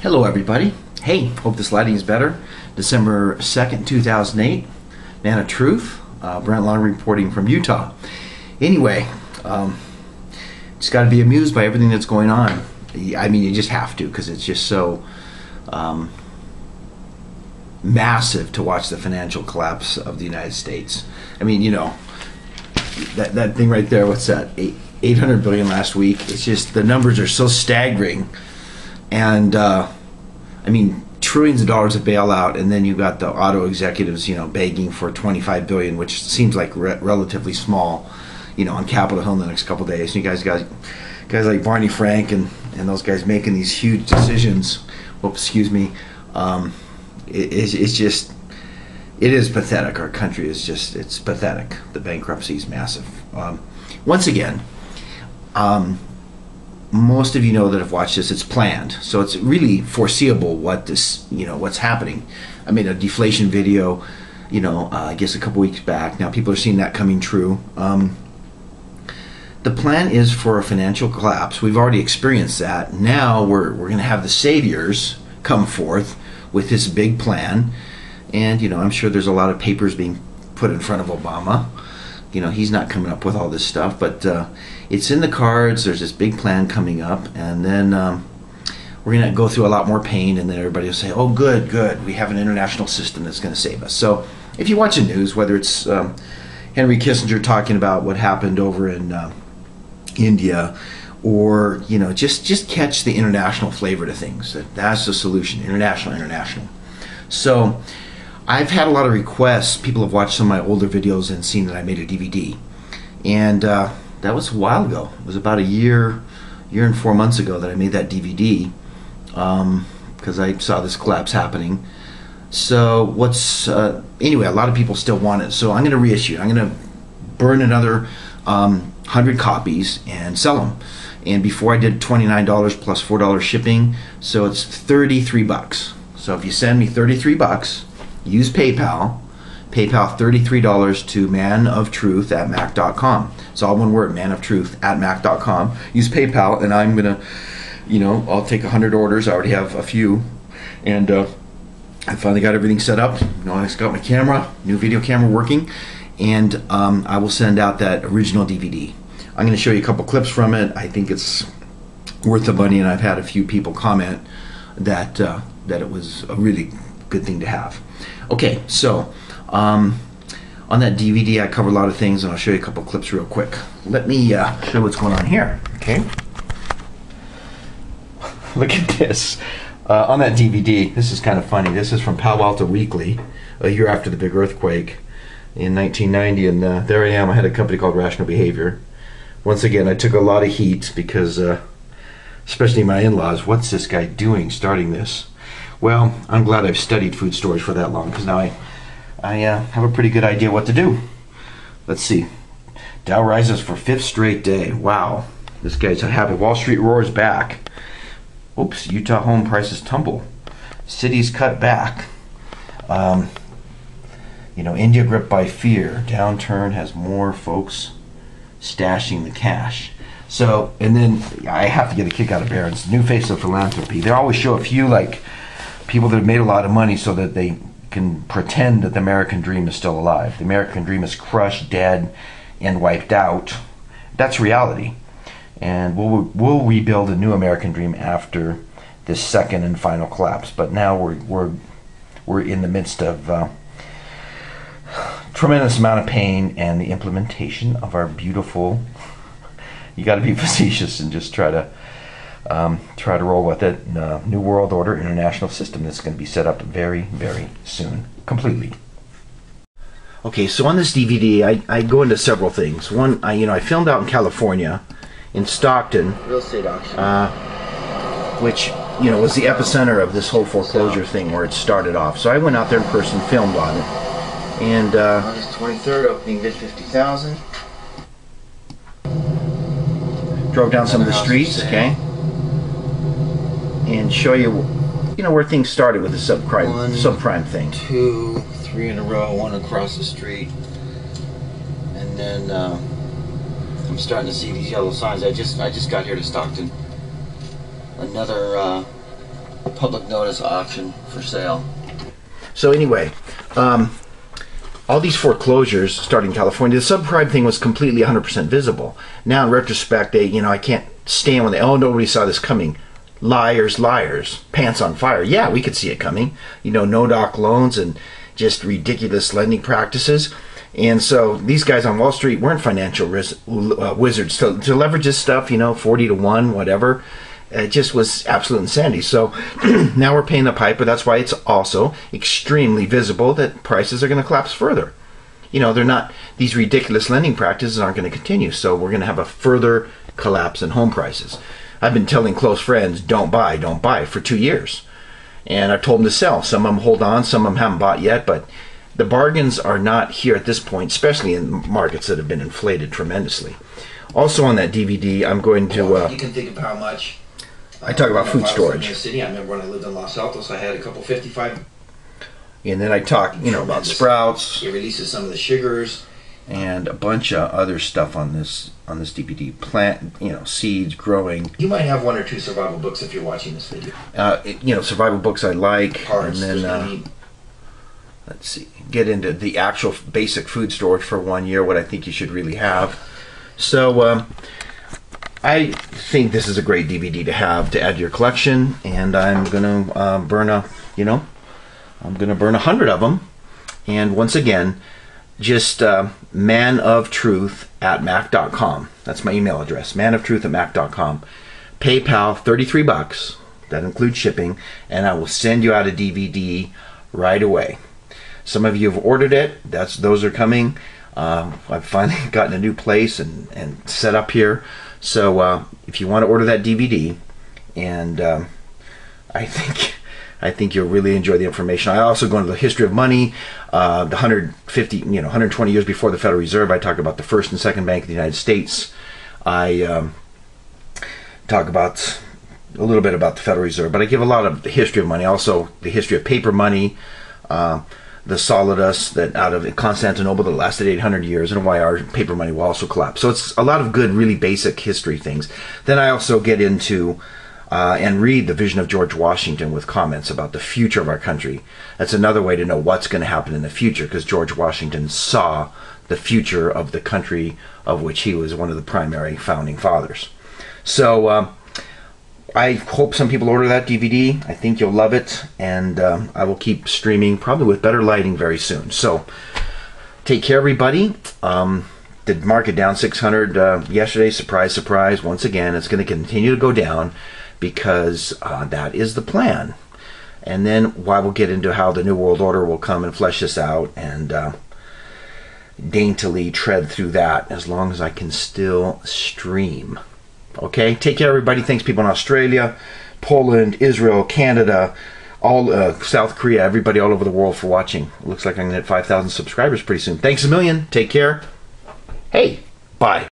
Hello everybody. Hey, hope this lighting is better. December 2nd, 2008. Man of Truth. Brent Long reporting from Utah. Anyway, just got to be amused by everything that's going on. I mean, you just have to, because it's just so massive to watch the financial collapse of the United States. I mean, you know, that thing right there, what's that? 800 billion last week. It's just, the numbers are so staggering. And I mean, trillions of dollars of bailout, and then you've got the auto executives, you know, begging for 25 billion, which seems like relatively small, you know, on Capitol Hill in the next couple of days. And you guys like Barney Frank and those guys making these huge decisions. Whoops, excuse me. It's just, it is pathetic. Our country is just, it's pathetic. The bankruptcy is massive. Once again, most of you know that have watched this, it's planned. So it's really foreseeable what this, you know, what's happening. I made a deflation video, you know, I guess a couple weeks back. Now people are seeing that coming true. The plan is for a financial collapse. We've already experienced that. Now we're going to have the saviors come forth with this big plan. And, you know, I'm sure there's a lot of papers being put in front of Obama. You know, he's not coming up with all this stuff, but it's in the cards. There's this big plan coming up, and then we're going to go through a lot more pain, and then everybody will say, oh, good, good, we have an international system that's going to save us. So if you watch the news, whether it's Henry Kissinger talking about what happened over in India, or, you know, just catch the international flavor to things. That's the solution, international. So I've had a lot of requests. People have watched some of my older videos and seen that I made a DVD. And that was a while ago. It was about a year and 4 months ago that I made that DVD, because I saw this collapse happening. So anyway, a lot of people still want it. So I'm going to reissue it. I'm going to burn another 100 copies and sell them. And before I did $29 plus $4 shipping, so it's 33 bucks. So if you send me 33 bucks, use PayPal $33 to manoftruth@mac.com. It's all one word, manoftruth@mac.com. Use PayPal, and I'm gonna, you know, I'll take 100 orders. I already have a few, and I finally got everything set up. You know, I just got my camera, new video camera working, and I will send out that original DVD. I'm going to show you a couple clips from it. I think it's worth the money, and I've had a few people comment that it was a really good thing to have. Okay, so on that DVD I cover a lot of things, and I'll show you a couple clips real quick. Let me show what's going on here. Okay, look at this. On that DVD, this is kind of funny. This is from Palo Alto Weekly, a year after the big earthquake in 1990, and there I am. I had a company called Rational Behavior. Once again, I took a lot of heat because, especially my in-laws, what's this guy doing starting this? Well, I'm glad I've studied food storage for that long, because now I have a pretty good idea what to do. Let's see. Dow rises for 5th straight day. Wow. This guy's happy. Wall Street roars back. Oops. Utah home prices tumble. Cities cut back. You know, India gripped by fear. Downturn has more folks stashing the cash. So, and then I have to get a kick out of Barron's new face of philanthropy. They always show a few, like, people that have made a lot of money so that they can pretend that the American dream is still alive. The American dream is crushed, dead, and wiped out. That's reality. And we'll rebuild a new American dream after this second and final collapse. But now we're in the midst of tremendous amount of pain and the implementation of our beautiful, you got to be facetious and just try to roll with it, new world order international system that's going to be set up very, very soon, completely. Okay, so on this DVD I go into several things. One, I filmed out in California, in Stockton, real estate auction, which, you know, was the epicenter of this whole foreclosure thing, where it started off. So I went out there in person, filmed on it. And August 23rd, opening bid 50,000. Drove down some of the streets, okay, and show you, you know, where things started with the subprime thing. 2, 3 in a row, one across the street, and then I'm starting to see these yellow signs. I just got here to Stockton. Another public notice auction for sale. So anyway, all these foreclosures starting in California, the subprime thing was completely 100% visible. Now in retrospect, I can't stand when nobody saw this coming. Liars, liars, pants on fire. Yeah, we could see it coming. No-doc loans and just ridiculous lending practices. And so these guys on Wall Street weren't financial wizards to leverage this stuff, 40 to 1, whatever. It just was absolute insanity. So now we're paying the piper. That's why it's also extremely visible that prices are going to collapse further. They're not, these ridiculous lending practices aren't going to continue. So we're going to have a further collapse in home prices. I've been telling close friends, don't buy for 2 years. And I've told them to sell. Some of them hold on, some of them haven't bought yet, but the bargains are not here at this point, especially in markets that have been inflated tremendously. Also on that DVD, I'm going to... you can think of how much... I talk about food storage. In the city, I remember when I lived in Los Altos, I had a couple 55... And then I talk, about Sprouts. It releases some of the sugars. And a bunch of other stuff on this DVD. Plant, seeds, growing. You might have 1 or 2 survival books if you're watching this video. Survival books I like. Parts, and then, let's see, get into the actual basic food storage for 1 year, what I think you should really have. So, I think this is a great DVD to have to add to your collection, and I'm going to burn 100 of them. And once again, just manoftruth@mac.com. That's my email address, manoftruth@mac.com. PayPal, $33. That includes shipping, and I will send you out a DVD right away. Some of you have ordered it. Those are coming. I've finally gotten a new place and set up here. So if you want to order that DVD, and I think you'll really enjoy the information. I also go into the history of money, the 120 years before the Federal Reserve. I talk about the first and second bank of the United States. I talk about a little bit about the Federal Reserve, but I give a lot of the history of money, also the history of paper money, the solidus that out of Constantinople that lasted 800 years, and why our paper money will also collapse. So it's a lot of good, really basic history things. Then I also get into and read The Vision of George Washington with comments about the future of our country. That's another way to know what's going to happen in the future, because George Washington saw the future of the country of which he was one of the primary founding fathers. So I hope some people order that DVD. I think you'll love it, and I will keep streaming, probably with better lighting very soon. So take care, everybody. The market down 600 yesterday. Surprise, surprise. Once again, it's going to continue to go down, because that is the plan. And then we'll get into how the New World Order will come and flesh this out and daintily tread through that, as long as I can still stream. Okay, take care, everybody. Thanks, people in Australia, Poland, Israel, Canada, all South Korea, everybody all over the world for watching. It looks like I'm going to hit 5,000 subscribers pretty soon. Thanks a million. Take care. Hey, bye.